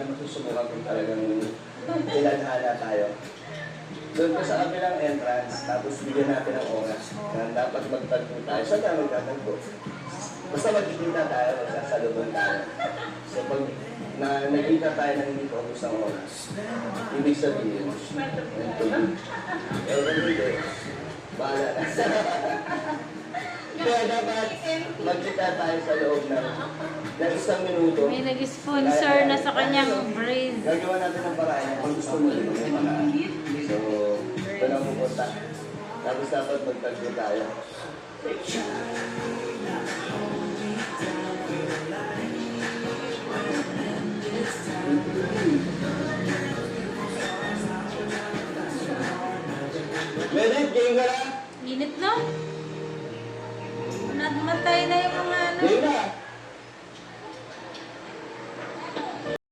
natin masusubukan kung talagang ilanhala tayo. Doon ko sa kabilang entrance, tapos bigyan natin ng oras na dapat magtagpo tayo. Saan tayo magtatagpo? Basta magkikita tayo, magsasalubong tayo. So pag nakita tayo na hindi focus ang oras, ibig sabihin, nagtulog. Eh, hindi. Bahala na. Kaya dapat magkita tayo sa loob ng isang minuto. May nag-sponsor na sa kanyang brace. Gagawa natin ang paraan kung gusto mo rin yung paraan. So, ito lang pupunta. Tapos dapat magtagpo tayo. Medit, game ka na? Init na.